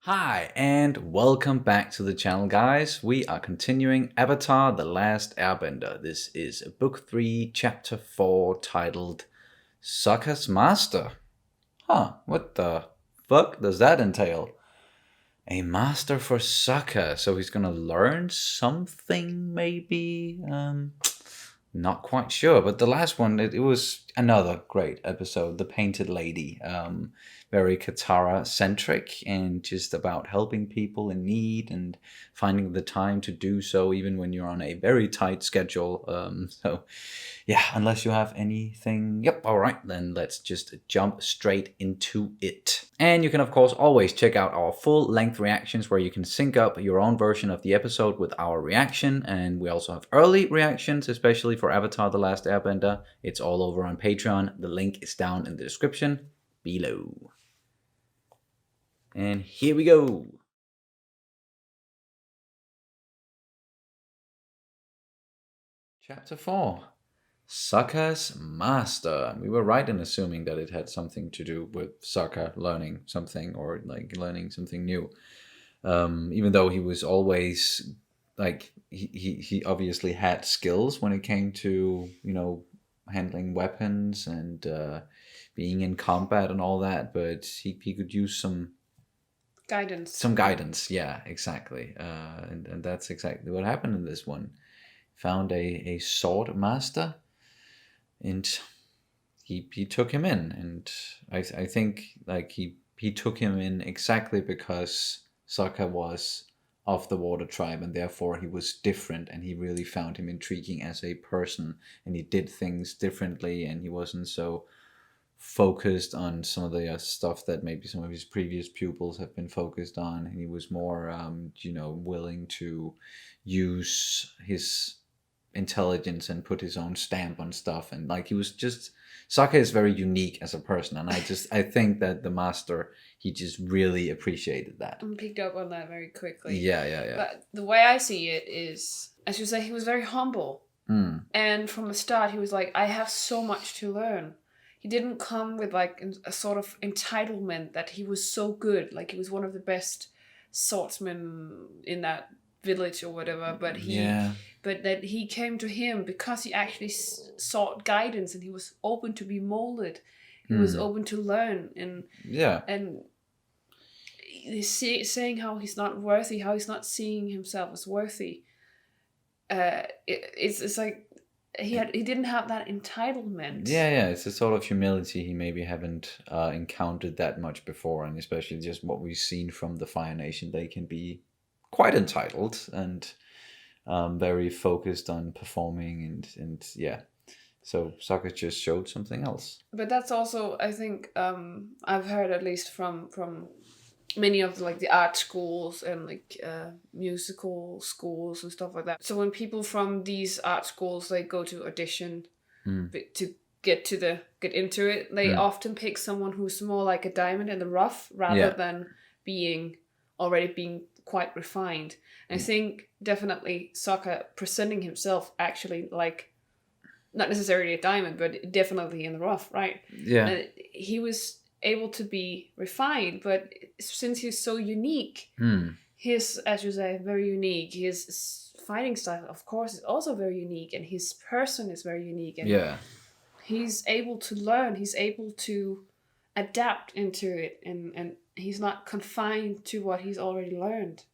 Hi, and welcome back to the channel, guys. We are continuing Avatar: The Last Airbender. This is Book 3, Chapter 4, titled Sokka's Master. What the fuck does that entail? A master for Sokka, so he's gonna learn something, maybe? Not quite sure, but the last one, it was another great episode. The Painted Lady, very Katara-centric and just about helping people in need and finding the time to do so, even when you're on a very tight schedule. So, yeah, unless you have anything. Yep, all right, then let's just jump straight into it. And you can, of course, always check out our full-length reactions where you can sync up your own version of the episode with our reaction. And we also have early reactions, especially for Avatar: The Last Airbender. It's all over on Patreon. The link is down in the description below. And here we go. Chapter 4. Sokka's Master. We were right in assuming that it had something to do with Sokka learning something or like learning something new. Even though he was always like he obviously had skills when it came to, you know, handling weapons and being in combat and all that, but he could use some guidance. Yeah, exactly. And that's exactly what happened in this one. Found a sword master, and he took him in, and I think like he took him in exactly because Sokka was of the water tribe, and therefore he was different, and he really found him intriguing as a person, and he did things differently, and he wasn't so focused on some of the stuff that maybe some of his previous pupils have been focused on, and he was more willing to use his intelligence and put his own stamp on stuff, and like he was just Sokka is very unique as a person, and I think that the master, he just really appreciated that. I picked up on that very quickly. Yeah. But the way I see it is, as you say, he was very humble. And from the start, he was like, I have so much to learn. He didn't come with like a sort of entitlement that he was so good, like he was one of the best swordsmen in that village or whatever, but that he came to him because he actually sought guidance, and he was open to be molded. He was open to learn, and saying how he's not worthy, how he's not seeing himself as worthy. It's like he didn't have that entitlement. Yeah, it's a sort of humility he maybe haven't encountered that much before, and especially just what we've seen from the Fire Nation, they can be quite entitled and very focused on performing, and yeah. So Sokka just showed something else. But that's also, I think, I've heard at least from many of the art schools and musical schools and stuff like that. So when people from these art schools, they go to audition to get into it, they often pick someone who's more like a diamond in the rough rather than being quite refined. And I think definitely Sokka presenting himself actually like not necessarily a diamond, but definitely in the rough, right? Yeah. And he was able to be refined, but since he's so unique, his, as you say, very unique. His fighting style, of course, is also very unique, and his person is very unique. And he's able to learn. He's able to adapt into it, and he's not confined to what he's already learned.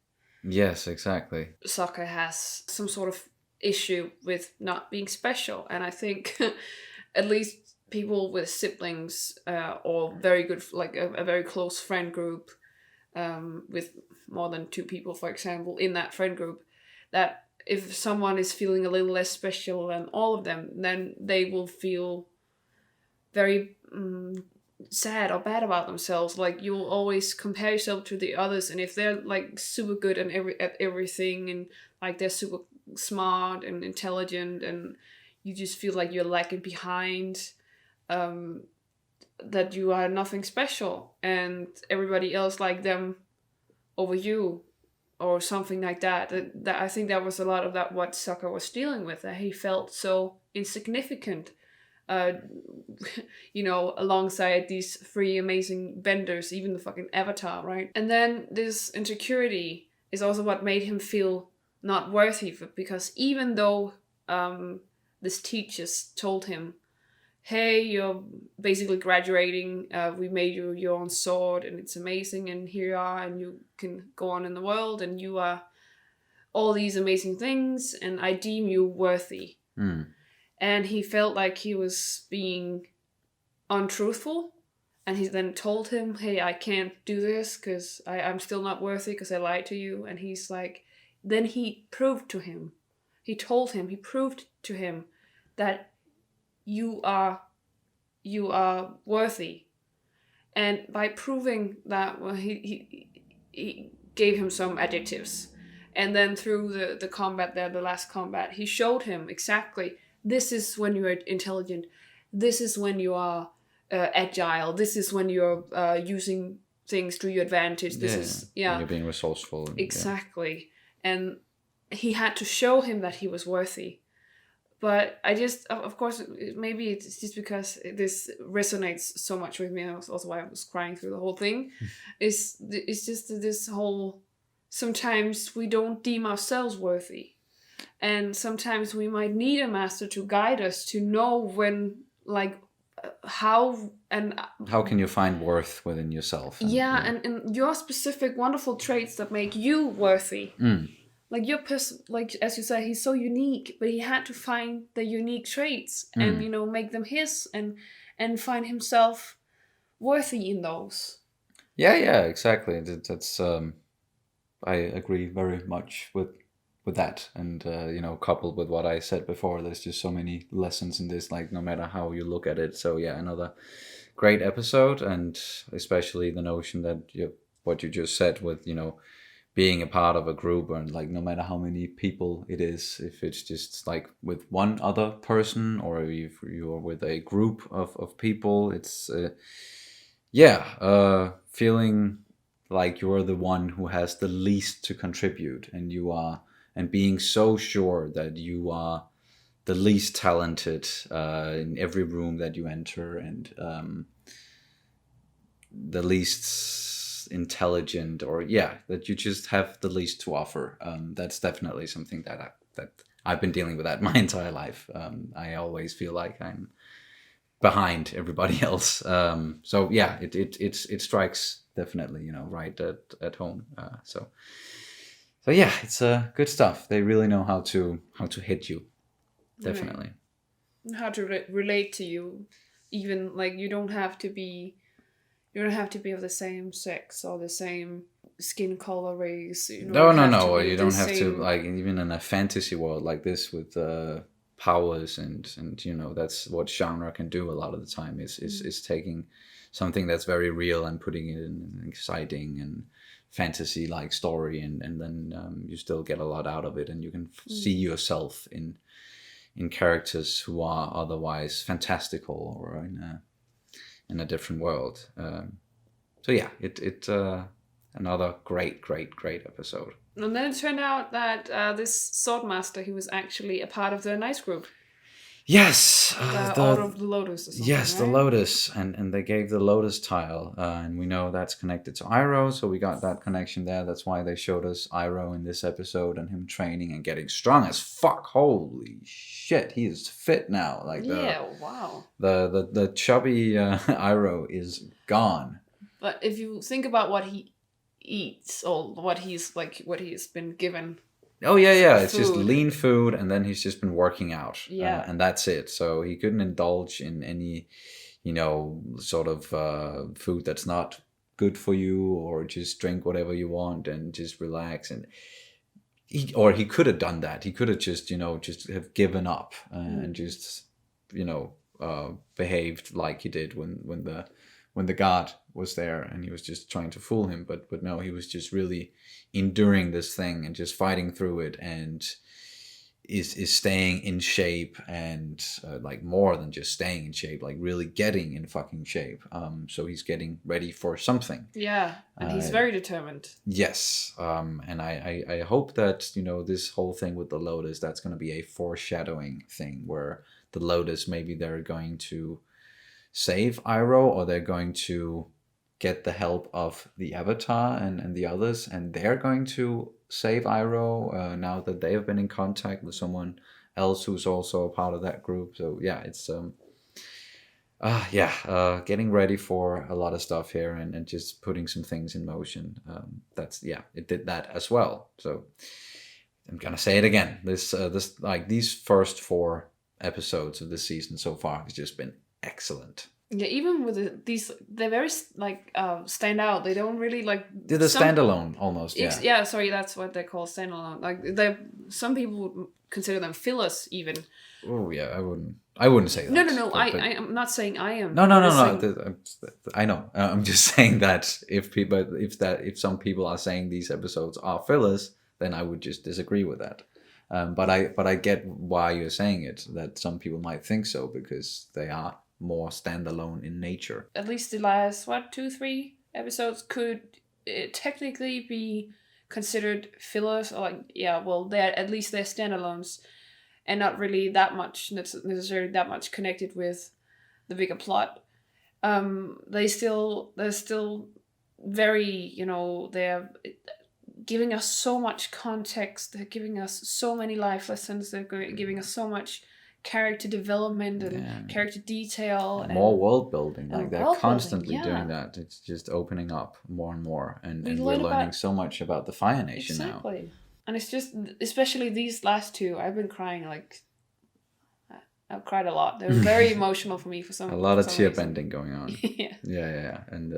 Yes, exactly. Sokka has some sort of issue with not being special, and I think at least people with siblings or very good, like a very close friend group with more than 2 people, for example, in that friend group, that if someone is feeling a little less special than all of them, then they will feel very sad or bad about themselves. Like you'll always compare yourself to the others, and if they're like super good at everything, and like they're super smart and intelligent, and you just feel like you're lagging behind, that you are nothing special, and everybody else like them over you, or something like that. That I think that was a lot of that what Sokka was dealing with, that he felt so insignificant uh, alongside these three amazing benders, even the fucking Avatar, right? And then this insecurity is also what made him feel not worthy, because even though this teachers told him, hey, you're basically graduating, we made you your own sword and it's amazing, and here you are, and you can go on in the world, and you are all these amazing things, and I deem you worthy. And he felt like he was being untruthful, and he then told him, hey, I can't do this because I'm still not worthy because I lied to you. And he's like, then he proved to him, he proved to him that you are worthy. And by proving that, well, he gave him some adjectives, and then through the combat there, the last combat, he showed him exactly, this is when you are intelligent, this is when you are agile, this is when you're using things to your advantage, this is when you're being resourceful, exactly. And he had to show him that he was worthy. But I just, of course, maybe it's just because this resonates so much with me, and that's also why I was crying through the whole thing. It's just this whole, sometimes we don't deem ourselves worthy. And sometimes we might need a master to guide us to know when, like, how can you find worth within yourself? And your specific wonderful traits that make you worthy. Like your person, like as you said, he's so unique, but he had to find the unique traits and make them his, and find himself worthy in those. Yeah, exactly. That's I agree very much with that, and coupled with what I said before, there's just so many lessons in this, like no matter how you look at it. So yeah, another great episode, and especially the notion that what you just said with being a part of a group, and like no matter how many people it is, if it's just like with one other person, or if you're with a group of people, it's feeling like you're the one who has the least to contribute, and being so sure that you are the least talented in every room that you enter, and the least intelligent, or that you just have the least to offer. That's definitely something that I've been dealing with that my entire life. I always feel like I'm behind everybody else. So yeah, it strikes definitely right at home. So yeah, it's good stuff. They really know how to hit you, definitely. Right. How to relate to you, even like you don't have to be of the same sex or the same skin color, race. No. You don't have to, like, even in a fantasy world like this with powers and that's what genre can do a lot of the time, is taking something that's very real and putting it in an exciting and fantasy like story, and then you still get a lot out of it, and you can see yourself in characters who are otherwise fantastical or in a different world. So yeah, it another great episode. And then it turned out that this swordmaster, he was actually a part of the Nice group. Yes, the Order of the Lotus or something. Yes, right? The Lotus, and they gave the Lotus tile, and we know that's connected to Iroh, so we got that connection there. That's why they showed us Iroh in this episode, and him training and getting strong as fuck. Holy shit, he is fit now. Like wow. The chubby Iroh is gone. But if you think about what he eats, or what he's been given. Oh yeah, it's just lean food, and then he's just been working out. Yeah. And that's it. So he couldn't indulge in any, sort of food that's not good for you, or just drink whatever you want and just relax. And he could have done that. He could have just just have given up and just behaved like he did when the god was there, and he was just trying to fool him. But no, he was just really enduring this thing and just fighting through it, and is staying in shape, and like more than just staying in shape, like really getting in fucking shape. So he's getting ready for something. Yeah, and he's very determined. Yes, and I hope that this whole thing with the Lotus, that's going to be a foreshadowing thing where the Lotus, maybe they're going to save Iroh, or they're going to get the help of the Avatar and the others, and they're going to save Iroh now that they have been in contact with someone else who's also a part of that group. So yeah, it's getting ready for a lot of stuff here, and just putting some things in motion. It did that as well. So I'm gonna say it again. This like these first 4 episodes of this season so far has just been excellent. Yeah, even with these, they're very stand out. They don't really like. They're the standalone almost. Yeah. Yeah, sorry, that's what they call standalone. Like they, some people would consider them fillers even. Oh yeah, I wouldn't say that. No. I'm not saying I am. No. I know. I'm just saying that if some people are saying these episodes are fillers, then I would just disagree with that. But I get why you're saying it. That some people might think so because they are more standalone in nature. At least the last 2-3 episodes could technically be considered fillers. Or they're at least they're standalones, and not really that much necessarily that much connected with the bigger plot. They're still very, they're giving us so much context. They're giving us so many life lessons. They're giving us so much character development and character detail and more world building. Like they're constantly doing that. It's just opening up more and more, and we're learning so much about the Fire Nation now. And it's just, especially these last 2, I've been crying like I've cried a lot. They were very emotional for me for some. A lot of tear bending going on. Yeah. And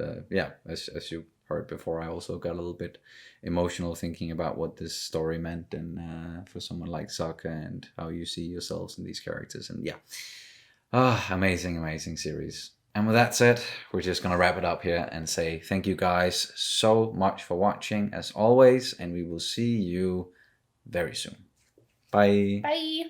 as you heard before, I also got a little bit emotional thinking about what this story meant, and for someone like Sokka, and how you see yourselves in these characters. And amazing series. And with that said, we're just gonna wrap it up here and say thank you guys so much for watching as always, and we will see you very soon. Bye. Bye.